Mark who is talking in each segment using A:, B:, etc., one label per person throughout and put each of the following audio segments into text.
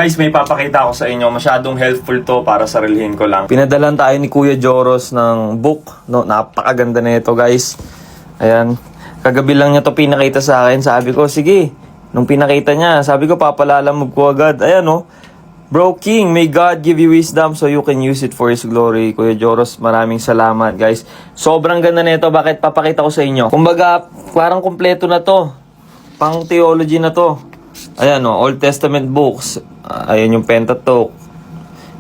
A: Guys, may papakita ako sa inyo. Masyadong helpful to para sarilhin ko lang. Pinadalan tayo ni Kuya Joros ng book. No, napakaganda na ito, guys. Ayan. Kagabi lang niya to pinakita sa akin. Sabi ko, sige. Nung pinakita niya, sabi ko, papalalamog ko agad. Ayan, no. Bro King, may God give you wisdom so you can use it for His glory. Kuya Joros, maraming salamat, guys. Sobrang ganda na ito. Bakit? Papakita ko sa inyo. Kumbaga, parang kompleto na to. Pang theology na to. Ayan, no. Old Testament books. Ayan yung Pentateuch.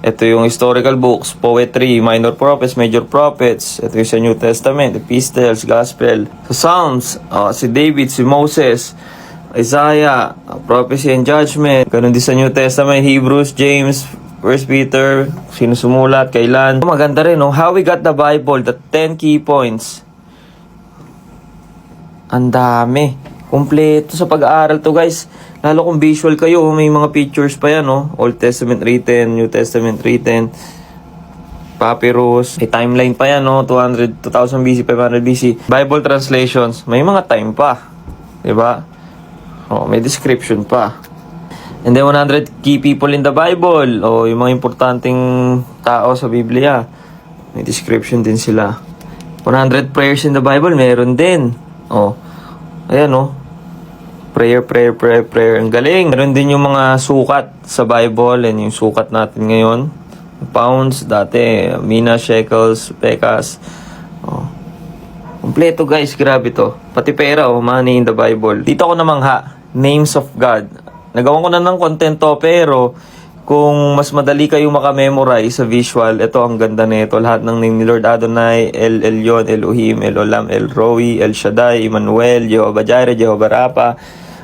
A: Ito yung historical books, poetry, minor prophets, major prophets. Ito yung sa New Testament, epistles, gospel. Sa Psalms, si David, si Moses, Isaiah, prophecy and judgment. Ganun din sa New Testament, Hebrews, James, 1 Peter, sino sumulat, kailan. Maganda rin, no? How we got the Bible, the 10 key points. Ang dami. Kompleto sa pag-aaral to, guys. Lalo kung visual kayo, may mga pictures pa yan, no? Old Testament written, New Testament written, papyrus, may timeline pa yan, no? 2000 BC, 500 BC. Bible translations, may mga time pa. Diba? May description pa. And then 100 key people in the Bible, yung mga importanteng tao sa Biblia. May description din sila. 100 prayers in the Bible, meron din. Ayan, no? Prayer. Ang galing. Meron din yung mga sukat sa Bible and yung sukat natin ngayon. Pounds, dati, mina, shekels, pekas. Kompleto, guys. Grabe to. Pati pera, money in the Bible. Dito ako namangha. Names of God. Nagawan ko na ng content to, pero kung mas madali kayo makamemorize sa visual, ito ang ganda nito. Lahat ng name ni Lord Adonai, El Elyon, Elohim, El Olam, El Roi, El Shaddai, Emmanuel, Jehovah Jireh, Jehovah Rapha.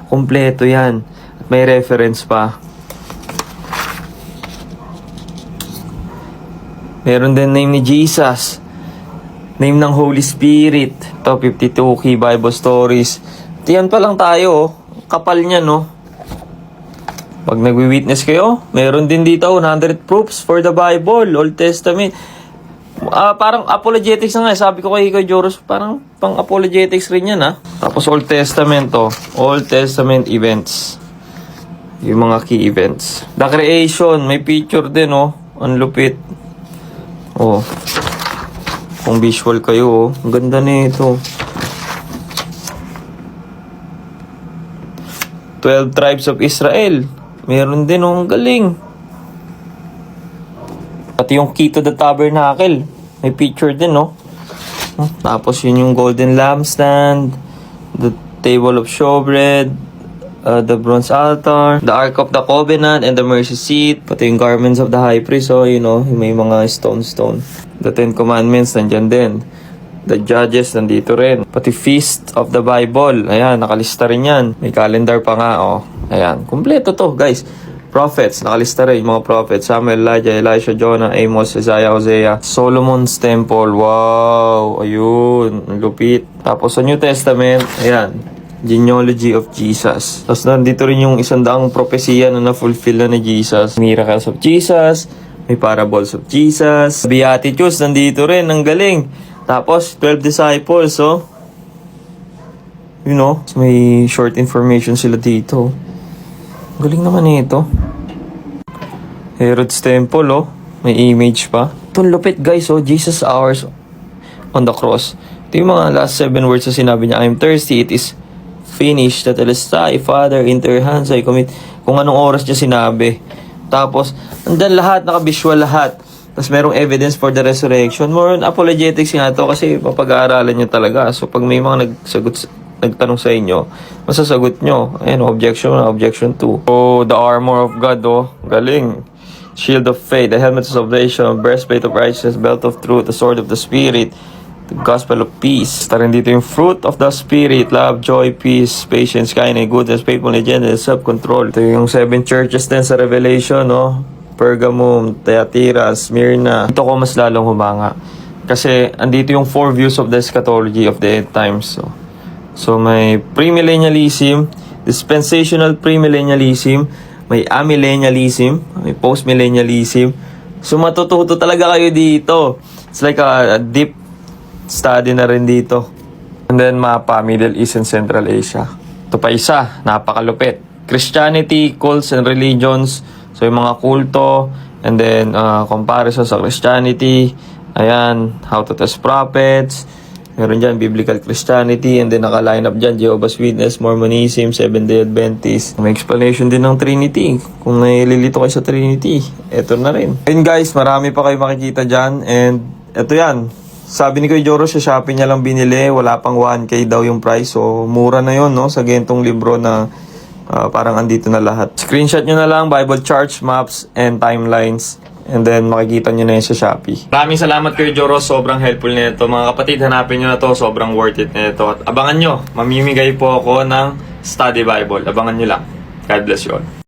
A: Kompleto yan. At may reference pa. Meron din name ni Jesus. Name ng Holy Spirit. Ito, 52 key Bible stories. Tiyan pa lang tayo. Kapal niya, no? Pag nagwi-witness kayo, meron din dito 100 proofs for the Bible, Old Testament. Parang apologetics na nga. Sabi ko kay Joros, parang pang apologetics rin yan, ha? Tapos Old Testament to. Old Testament events. Yung mga key events. The creation, may picture din, Ang lupit. Kung visual kayo, Ang ganda nito. 12 tribes of Israel. Meron din, Ang galing. Pati yung key to the tabernacle. May picture din, Tapos yun yung golden lampstand, the table of showbread, the bronze altar, the ark of the covenant, and the mercy seat. Pati yung garments of the high priest, may mga stone. The 10 commandments, nandyan din. The judges, nandito rin. Pati feast of the Bible. Ayan, nakalista rin yan. May calendar pa nga, Ayan, kumpleto to, guys. Prophets, nakalista rin yung mga prophets. Samuel, Elijah, Elisha, Jonah, Amos, Isaiah, Hosea. Solomon's Temple. Wow! Ayun. Ang lupit. Tapos sa New Testament, ayan. Genealogy of Jesus. Tapos nandito rin yung 100 propesya na na-fulfill na ni Jesus. Miracles of Jesus. May parables of Jesus. Beatitudes, nandito rin. Ang galing. Tapos, 12 disciples, may short information sila dito. Galing naman ito. Herod's Temple, may image pa. Itong lupit, guys, Jesus hours on the cross. Ito yung mga last 7 words na sinabi niya. I'm thirsty, it is finished. Tetelestai, Father, into your hands I commit. Kung anong oras niya sinabi. Tapos, andyan lahat, naka-visual lahat. Tapos merong evidence for the resurrection. More on apologetics nga ito kasi mapag-aaralan nyo talaga. So, pag may mga nagtanong sa inyo, masasagot nyo. Ayan, objection 1, objection 2. The armor of God, galing. Shield of faith, the helmet of salvation, breastplate of righteousness, belt of truth, the sword of the Spirit, the gospel of peace. Tarin dito yung fruit of the Spirit, love, joy, peace, patience, kindness, goodness, faithfulness, gentleness, self-control. Ito yung 7 churches din sa Revelation, Pergamum, Thyatira, Smyrna. Ito ko mas lalong humanga. Kasi andito yung 4 views of the eschatology of the end times. So may premillennialism, dispensational premillennialism, may amillennialism, may postmillennialism. So matututo talaga kayo dito. It's like a deep study na rin dito. And then mapa, Middle East and Central Asia. Ito pa isa, napakalupit. Christianity, cults and religions, So, yung mga kulto, and then, comparison sa Christianity, ayan, how to test prophets, meron dyan, biblical Christianity, and then naka-line up dyan, Jehovah's Witness, Mormonism, Seventh-day Adventist. May explanation din ng Trinity. Kung nililito kayo sa Trinity, eto na rin. And guys, marami pa kayo makikita dyan, and eto yan. Sabi ni Kuya Joro, sa Shopee niya lang binili, wala pang 1K daw yung price, so mura na yon, no, sa gentong libro na parang andito na lahat. Screenshot nyo na lang, Bible charts, maps, and timelines. And then, makikita nyo na yun sa Shopee. Maraming salamat Kuya Joro. Sobrang helpful na ito. Mga kapatid, hanapin nyo na to. Sobrang worth it na ito. At abangan nyo, mamimigay po ako ng study Bible. Abangan nyo lang. God bless you all.